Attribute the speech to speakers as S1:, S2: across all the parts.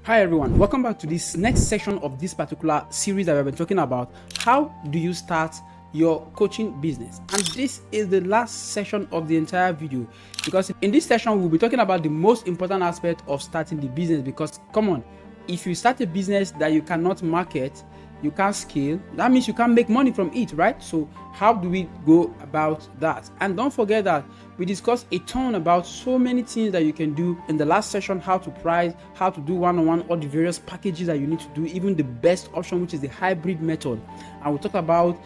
S1: Hi everyone, welcome back to this next section of this particular series that we've been talking about. How do you start your coaching business? And this is the last session of the entire video, because in this session we'll be talking about the most important aspect of starting the business. Because come on, if you start a business that you cannot market, you can't scale, that means you can't make money from it, right? So how do we go about that? And don't forget that we discussed a ton about so many things that you can do in the last session: how to price, how to do one-on-one, all the various packages that you need to do, even the best option, which is the hybrid method. And we'll talk about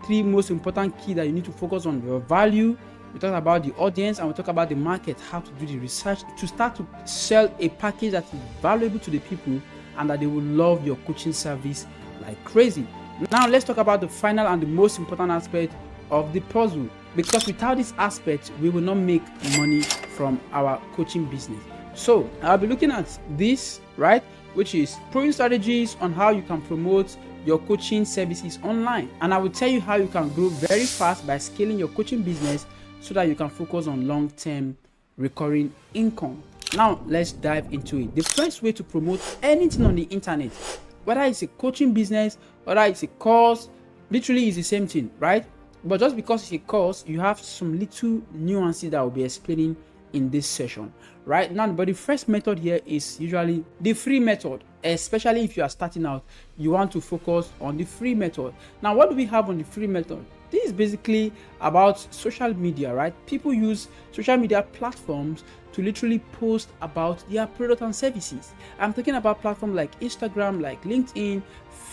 S1: three most important key that you need to focus on: your value, we talk about the audience, and we talk about the market, how to do the research to start to sell a package that is valuable to the people and that they will love your coaching service like crazy. Now let's talk about the final and the most important aspect of the puzzle, because without this aspect we will not make money from our coaching business. So I'll be looking at this, right, which is proven strategies on how you can promote your coaching services online, and I will tell you how you can grow very fast by scaling your coaching business so that you can focus on long-term recurring income. Now let's dive into it. The first way to promote anything on the internet, whether it's a coaching business, whether it's a course, literally is the same thing, right? But just because it's a course, you have some little nuances that I'll be explaining in this session right now. But the first method here is usually the free method. Especially if you are starting out, you want to focus on the free method. Now, what do we have on the free method? This is basically about social media, right? People use social media platforms to literally post about their product and services. I'm talking about platforms like Instagram, like LinkedIn,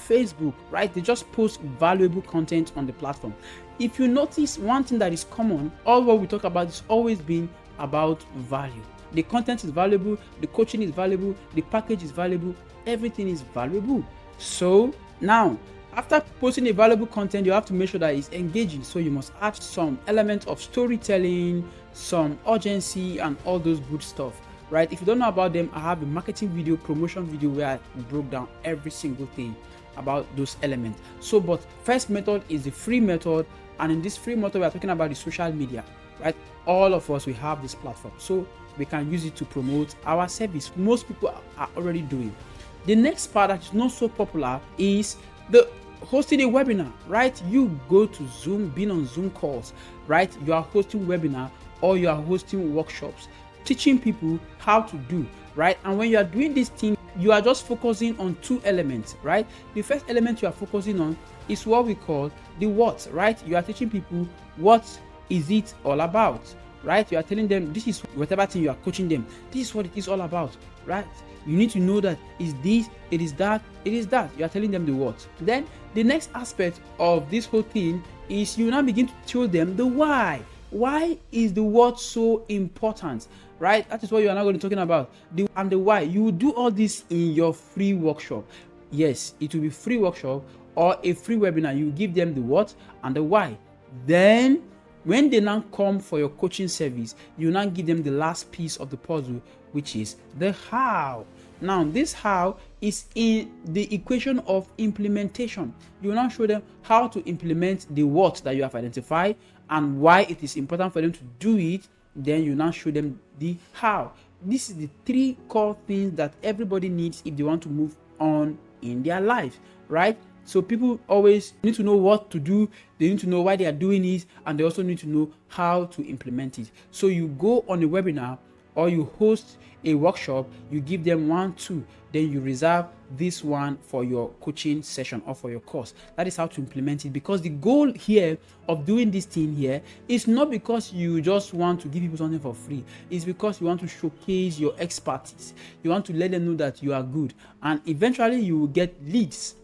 S1: Facebook, right? They just post valuable content on the platform. If you notice, one thing that is common, all what we talk about is always been about value. The content is valuable, the coaching is valuable, the package is valuable, everything is valuable. So now, after posting a valuable content, you have to make sure that it's engaging. So you must add some element of storytelling, some urgency, and all those good stuff, right? If you don't know about them, I have a marketing video, promotion video where I broke down every single thing about those elements. So, but first method is the free method, and in this free method, we are talking about the social media, right? All of us, we have this platform, so we can use it to promote our service. Most people are already doing. The next part that is not so popular is the hosting a webinar, right? You go to Zoom, being on Zoom calls, right? You are hosting webinar or you are hosting workshops, teaching people how to do, right? And when you are doing this thing, you are just focusing on two elements, right? The first element you are focusing on is what we call the what, right? You are teaching people what is it all about, right? You are telling them this is whatever thing you are coaching them, this is what it is all about, right? You need to know that is this, it is that, it is that. You are telling them the what. Then the next aspect of this whole thing is you now begin to tell them the why. Why is the what so important, right? That is what you are now going to be talking about. And the why. You will do all this in your free workshop. Yes, it will be free workshop or a free webinar. You give them the what and the why. Then when they now come for your coaching service, you now give them the last piece of the puzzle, which is the how. Now, this how is in the equation of implementation. You will now show them how to implement the what that you have identified and why it is important for them to do it. Then you now show them the how. This is the three core things that everybody needs if they want to move on in their life, right? So people always need to know what to do, they need to know why they are doing it, and they also need to know how to implement it. So you go on a webinar or you host a workshop, you give them 1, 2, then you reserve this one for your coaching session or for your course. That is how to implement it, because the goal here of doing this thing here is not because you just want to give people something for free. It's because you want to showcase your expertise. You want to let them know that you are good, and eventually you will get leads.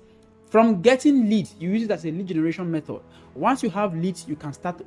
S1: From getting leads, you use it as a lead generation method. Once you have leads, you can start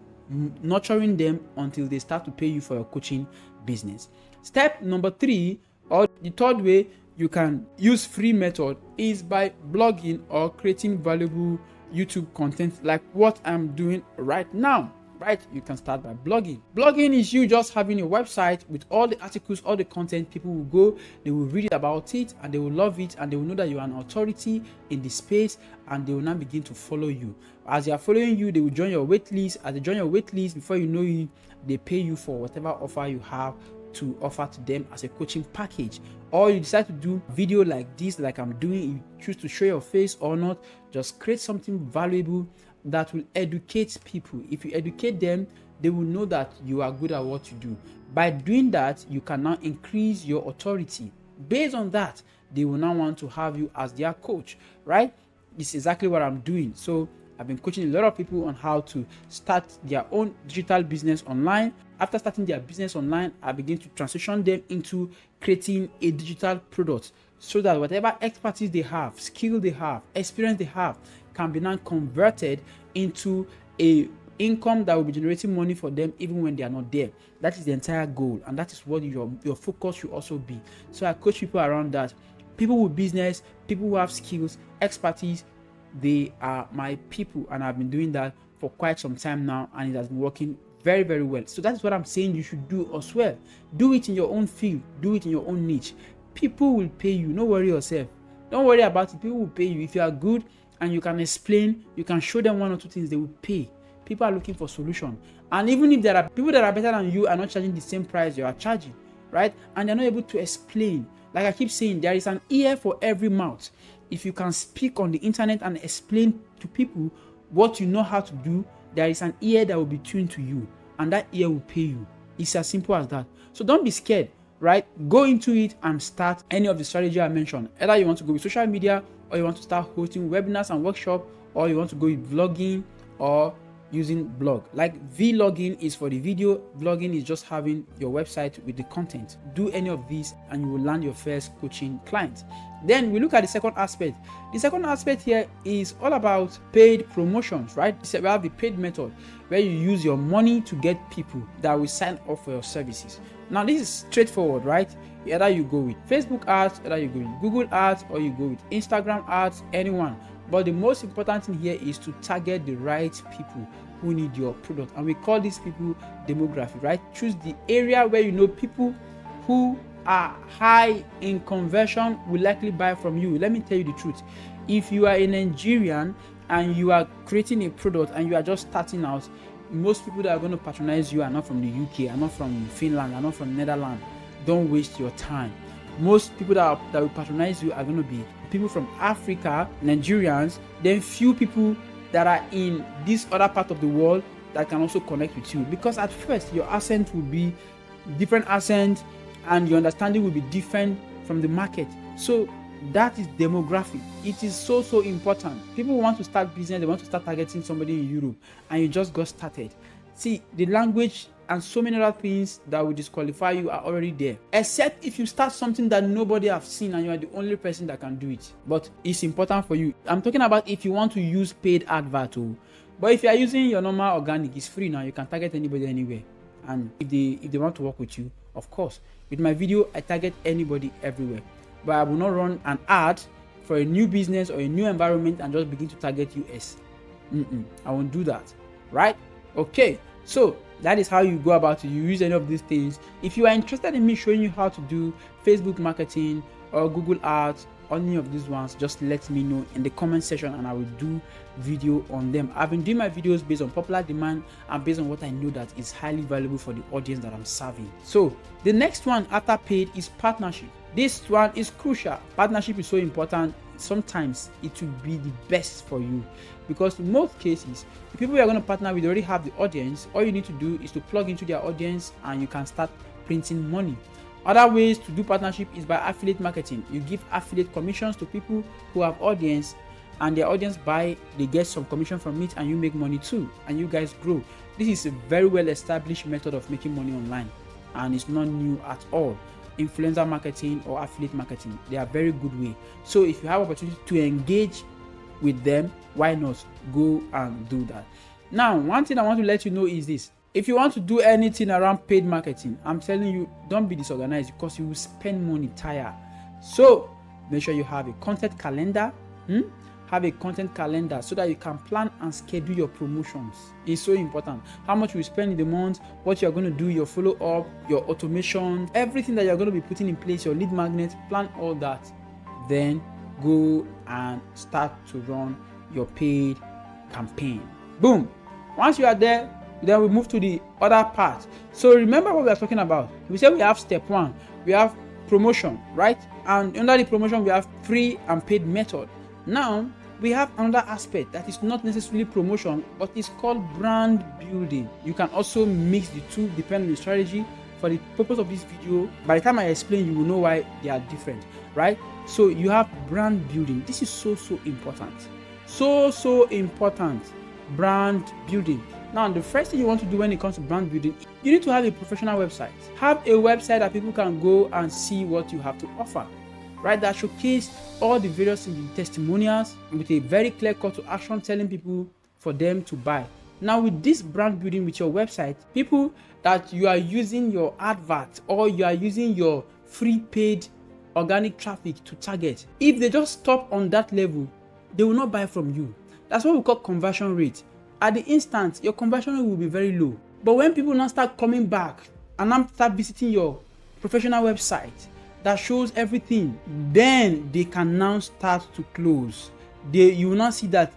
S1: nurturing them until they start to pay you for your coaching business. Step number 3, or the third way you can use free method, is by blogging or creating valuable YouTube content like what I'm doing right now. Right? You can start by blogging. Blogging is you just having a website with all the articles, all the content. People will go, they will read about it, and they will love it, and they will know that you are an authority in the space, and they will now begin to follow you. As they are following you, they will join your wait list. As they join your wait list, before you know it, they pay you for whatever offer you have to offer to them as a coaching package. Or you decide to do video like this, like I'm doing, you choose to show your face or not, just create something valuable that will educate people. If you educate them, they will know that you are good at what you do. By doing that, you can now increase your authority. Based on that, they will now want to have you as their coach, right? This is exactly what I'm doing. So I've been coaching a lot of people on how to start their own digital business online. After starting their business online, I begin to transition them into creating a digital product so that whatever expertise they have, skill they have, experience they have can be now converted into a income that will be generating money for them even when they are not there. That is the entire goal, and that is what your focus should also be. So I coach people around that. People with business, people who have skills, expertise, they are my people, and I've been doing that for quite some time now, and it has been working very, very well. So that's what I'm saying you should do as well. Do it in your own field, do it in your own niche. People will pay you. Don't worry yourself. Don't worry about it. People will pay you. If you are good and you can explain, you can show them one or two things, they will pay. People are looking for solution. And even if there are people that are better than you are not charging the same price you are charging, right? And they're not able to explain. Like I keep saying, there is an ear for every mouth. If you can speak on the internet and explain to people what you know how to do, there is an ear that will be tuned to you, and that ear will pay you. It's as simple as that. So don't be scared, right? Go into it and start any of the strategy I mentioned. Either you want to go with social media, or you want to start hosting webinars and workshops, or you want to go with vlogging or using blog. Like vlogging is for the video, vlogging is just having your website with the content. Do any of these and you will land your first coaching client. Then we look at the second aspect. The second aspect here is all about paid promotions, right? So we have the paid method where you use your money to get people that will sign up for your services. Now this is straightforward, right? Either you go with Facebook ads, either you go with Google ads, or you go with Instagram ads, anyone. But the most important thing here is to target the right people who need your product. And we call these people demographic, right? Choose the area where you know people who are high in conversion will likely buy from you. Let me tell you the truth. If you are a Nigerian and you are creating a product and you are just starting out, most people that are going to patronize you are not from the UK, are not from Finland, are not from Netherlands. Don't waste your time. Most people that will patronize you are going to be people from Africa, Nigerians, then few people that are in this other part of the world that can also connect with you. Because at first your accent will be different accent and your understanding will be different from the market. So that is demographic. It is so important. People want to start business, they want to start targeting somebody in Europe, and you just got started. See, the language and so many other things that will disqualify you are already there, except if you start something that nobody have seen and you are the only person that can do it. But it's important for you. I'm talking about if you want to use paid advert. But if you are using your normal organic, it's free now. You can target anybody anywhere. And if they want to work with you, of course. With my video, I target anybody everywhere. But I will not run an ad for a new business or a new environment and just begin to target US. I won't do that, right? Okay, so that is how you go about it. You use any of these things. If you are interested in me showing you how to do Facebook marketing or Google ads, any of these ones, just let me know in the comment section and I will do video on them. I've been doing my videos based on popular demand and based on what I know that is highly valuable for the audience that I'm serving. So the next one after paid is partnership. This one is crucial. Partnership is so important. Sometimes it will be the best for you because in most cases, the people you are going to partner with already have the audience. All you need to do is to plug into their audience and you can start printing money. Other ways to do partnership is by affiliate marketing. You give affiliate commissions to people who have audience and their audience buy, they get some commission from it and you make money too and you guys grow. This is a very well established method of making money online and it's not new at all. Influencer marketing or affiliate marketing, they are very good way. So if you have opportunity to engage with them, why not go and do that? Now, one thing I want to let you know is this. If you want to do anything around paid marketing, I'm telling you, don't be disorganized because you will spend money tired. So make sure you have a content calendar. Have a content calendar so that you can plan and schedule your promotions. It's so important. How much you spend in the month, what you're going to do, your follow-up, your automation, everything that you're going to be putting in place, your lead magnet, plan all that. Then go and start to run your paid campaign. Boom. Once you are there, Then we move to the other part. So remember what we are talking about. We said we have step 1, we have promotion, right? And under the promotion, we have free and paid method. Now, we have another aspect that is not necessarily promotion, but it's called brand building. You can also mix the two depending on the strategy. For the purpose of this video, by the time I explain, you will know why they are different, right? So you have brand building. This is so important. So important. Brand building. Now, the first thing you want to do when it comes to brand building, you need to have a professional website. Have a website that people can go and see what you have to offer, right? That showcase all the various testimonials with a very clear call to action, telling people for them to buy. Now, with this brand building with your website, people that you are using your advert or you are using your free paid organic traffic to target, if they just stop on that level, they will not buy from you. That's what we call conversion rate. At the instant, your conversion rate will be very low. But when people now start coming back and now start visiting your professional website that shows everything, then they can now start to close. You will not see that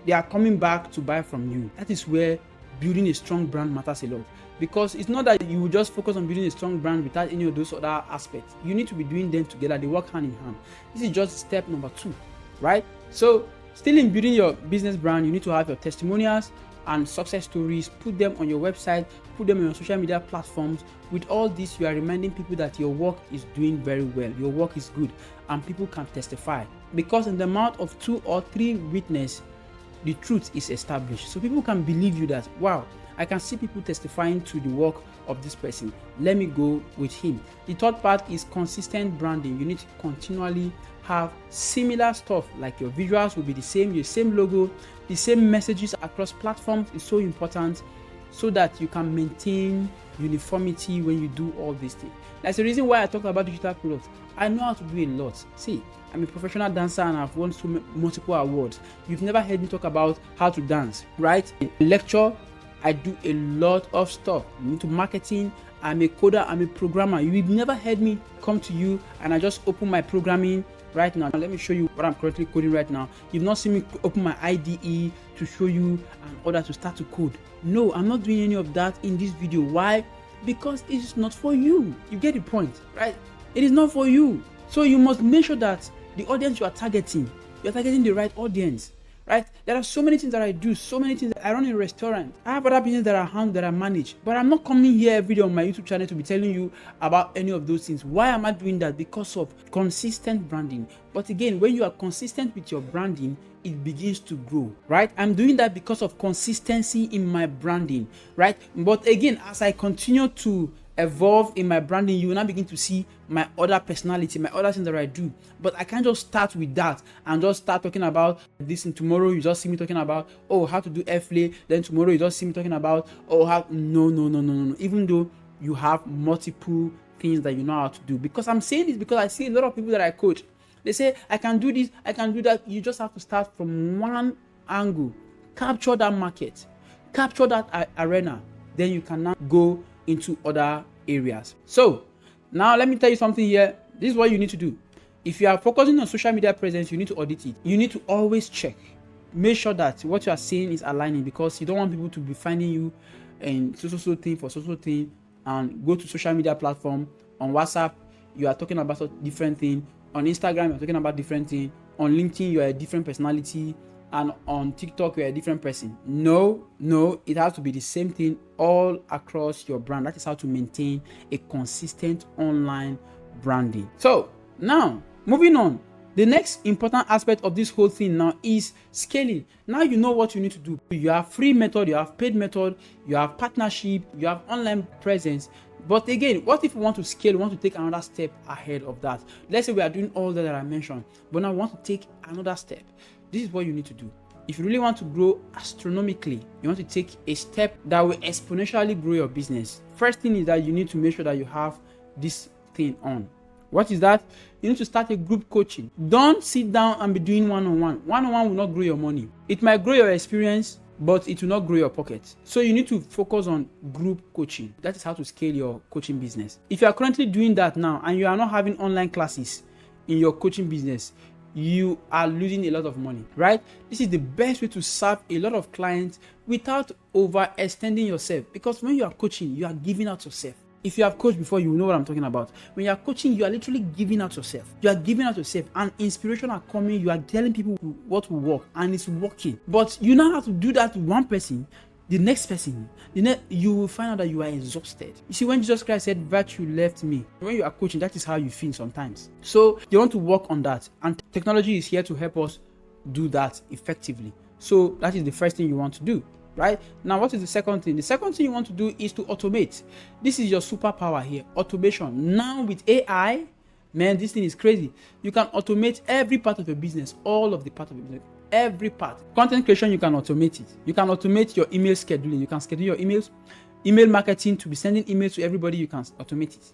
S1: they are coming back to buy from you. That is where building a strong brand matters a lot. Because it's not that you will just focus on building a strong brand without any of those other aspects. You need to be doing them together. They work hand in hand. This is just step number 2, right? So still in building your business brand, you need to have your testimonials and success stories, put them on your website, put them on your social media platforms. With all this, you are reminding people that your work is doing very well, your work is good, and people can testify. Because in the mouth of 2 or 3 witnesses, the truth is established. So people can believe you that, wow, I can see people testifying to the work of this person. Let me go with him. The third part is consistent branding. You need to continually have similar stuff, like your visuals will be the same, your same logo, the same messages across platforms is so important, so that you can maintain uniformity when you do all these things. That's the reason why I talk about digital products. I know how to do a lot. See, I'm a professional dancer and I've won multiple awards. You've never heard me talk about how to dance, right? In lecture, I do a lot of stuff. Into marketing, I'm a coder, I'm a programmer. You've never heard me come to you and I just open my programming right now. Let me show you what I'm currently coding right now. You've not seen me open my IDE to show you in order to start to code. No, I'm not doing any of that in this video. Why? Because it's not for you. You get the point, right? It is not for you. So you must make sure that the audience you're targeting the right audience, right? There are so many things that I do, so many things. I run a restaurant. I have other businesses that I handle, that I manage. But I'm not coming here every day on my YouTube channel to be telling you about any of those things. Why am I doing that? Because of consistent branding. But again, when you are consistent with your branding, it begins to grow, right? I'm doing that because of consistency in my branding, right? But again, as I continue to evolve in my branding, you will now begin to see my other personality, my other things that I do. But I can't just start with that and just start talking about this, and tomorrow you just see me talking about, oh, how to do airplay, then tomorrow you just see me talking about, oh, how. No. Even though you have multiple things that you know how to do. Because I'm saying this because I see a lot of people that I coach. They say, I can do this, I can do that. You just have to start from one angle, capture that market, capture that arena, then you can now go into other areas. So now let me tell you something here. This is what you need to do. If you are focusing on social media presence, you need to audit it. You need to always check. Make sure that what you are saying is aligning, because you don't want people to be finding you in so thing for so thing, and go to social media platform. On WhatsApp, you are talking about a different thing. On Instagram, you're talking about different thing. On LinkedIn, you're a different personality. And on TikTok, you're a different person. No, it has to be the same thing all across your brand. That is how to maintain a consistent online branding. So now, moving on. The next important aspect of this whole thing now is scaling. Now you know what you need to do. You have free method, you have paid method, you have partnership, you have online presence. But again, what if we want to scale, we want to take another step ahead of that? Let's say we are doing all that I mentioned, but now we want to take another step. This is what you need to do. If you really want to grow astronomically, you want to take a step that will exponentially grow your business. First thing is that you need to make sure that you have this thing on. What is that? You need to start a group coaching. Don't sit down and be doing one-on-one. One-on-one will not grow your money. It might grow your experience, but it will not grow your pocket. So you need to focus on group coaching. That is how to scale your coaching business. If you are currently doing that now and you are not having online classes in your coaching business, you are losing a lot of money, right? This is the best way to serve a lot of clients without overextending yourself, because when you are coaching, you are giving out yourself. If you have coached before, you know what I'm talking about. When you are coaching, you are literally giving out yourself. You are giving out yourself, and inspiration are coming. You are telling people what will work, and it's working. But you now have to do that to one person. The next person, you will find out that you are exhausted. You see, when Jesus Christ said, "Virtue left me," when you are coaching, that is how you feel sometimes. So you want to work on that, and technology is here to help us do that effectively. So that is the first thing you want to do. Right now, what is the second thing? The second thing you want to do is to automate. This is your superpower here, automation. Now with AI, man, this thing is crazy. You can automate every part of your business, all of the part of your business, every part. Content creation, you can automate it. You can automate your email scheduling. You can schedule your emails, email marketing, to be sending emails to everybody. You can automate it.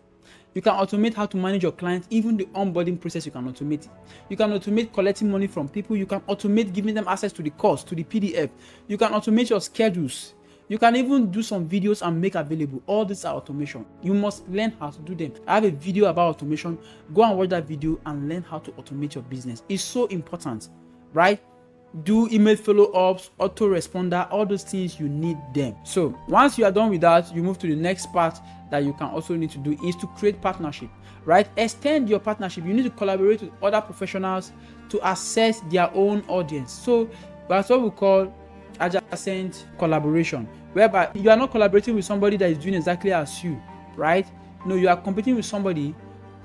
S1: You can automate how to manage your clients, even the onboarding process. You can automate it. You can automate collecting money from people. You can automate giving them access to the course, to the PDF. You can automate your schedules. You can even do some videos and make available. All these are automation. You must learn how to do them. I have a video about automation. Go and watch that video and learn how to automate your business. It's so important, right? Do email follow-ups, autoresponder, all those things, you need them. So once you are done with that, you move to the next part that you can also need to do, is to create partnership, right? Extend your partnership. You need to collaborate with other professionals to access their own audience. So that's what we call adjacent collaboration, whereby you are not collaborating with somebody that is doing exactly as you, right? No, you are competing with somebody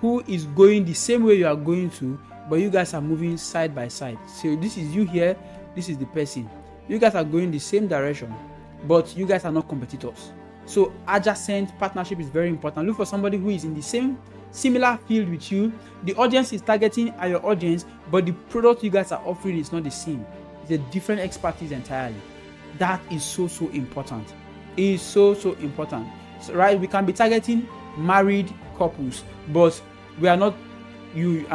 S1: who is going the same way you are going to, but you guys are moving side by side. So this is you here, this is the person. You guys are going the same direction, but you guys are not competitors. So adjacent partnership is very important. Look for somebody who is in the same similar field with you. The audience is targeting at your audience, but the product you guys are offering is not the same. It's a different expertise entirely. That is so important. It is so important. So, right, we can be targeting married couples, but we are not. You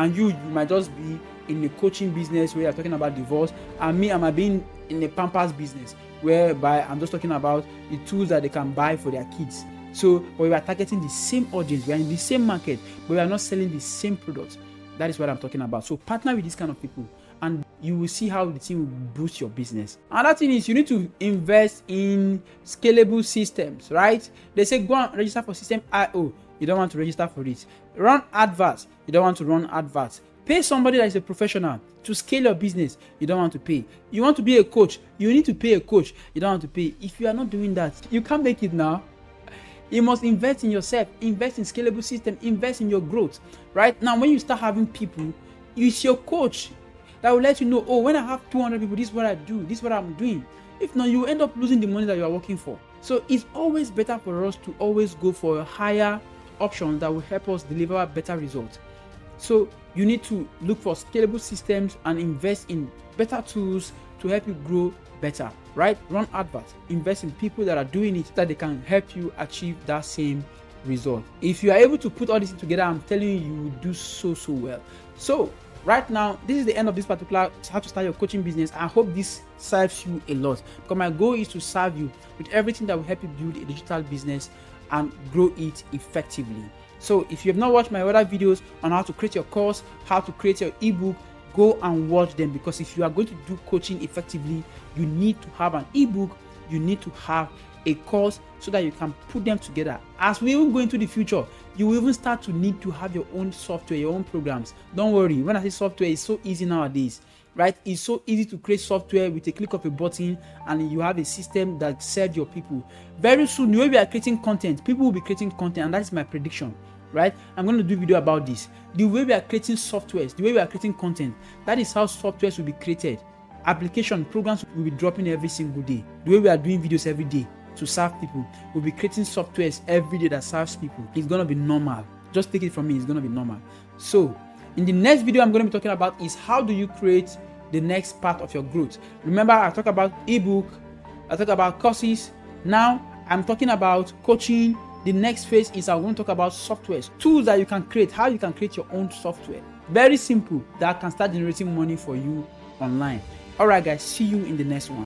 S1: might just be in the coaching business where you're talking about divorce, and me, I might be in the Pampers business whereby I'm just talking about the tools that they can buy for their kids. So, but we are targeting the same audience, we are in the same market, but we are not selling the same products. That is what I'm talking about. So partner with these kind of people, and you will see how the team will boost your business. Another thing is you need to invest in scalable systems, right? They say go and register for system IO. You don't want to register for it. Run adverts. You don't want to run adverts. Pay somebody that is a professional to scale your business. You don't want to pay. You want to be a coach. You need to pay a coach. You don't want to pay. If you are not doing that, you can't make it now. You must invest in yourself. Invest in scalable system. Invest in your growth. Right now, when you start having people, it's your coach that will let you know, oh, when I have 200 people, this is what I do. This is what I'm doing. If not, you end up losing the money that you are working for. So it's always better for us to always go for a higher options that will help us deliver better results. So you need to look for scalable systems and invest in better tools to help you grow better, right? Run adverts, invest in people that are doing it, that they can help you achieve that same result. If you are able to put all this together, I'm telling you, you will do so well. So right now, this is the end of this particular how to start your coaching business. I hope this serves you a lot, because my goal is to serve you with everything that will help you build a digital business and grow it effectively. So if you have not watched my other videos on how to create your course, how to create your ebook, go and watch them, because if you are going to do coaching effectively, you need to have an ebook, you need to have a course, so that you can put them together. As we even go into the future, you will even start to need to have your own software, your own programs. Don't worry, when I say software, it's so easy nowadays, right? It's so easy to create software with a click of a button, and you have a system that serves your people. Very soon, the way we are creating content, people will be creating content, and that is my prediction, right? I'm going to do a video about this. The way we are creating softwares, the way we are creating content, that is how softwares will be created. Application programs will be dropping every single day. The way we are doing videos every day to serve people, we'll be creating softwares every day that serves people. It's going to be normal. Just take it from me, it's going to be normal. So in the next video I'm going to be talking about is how do you create the next part of your growth. Remember, I talk about ebook, I talk about courses. Now I'm talking about coaching. The next phase is I want to talk about softwares, tools that you can create, how you can create your own software. Very simple, that can start generating money for you online. All right guys, see you in the next one.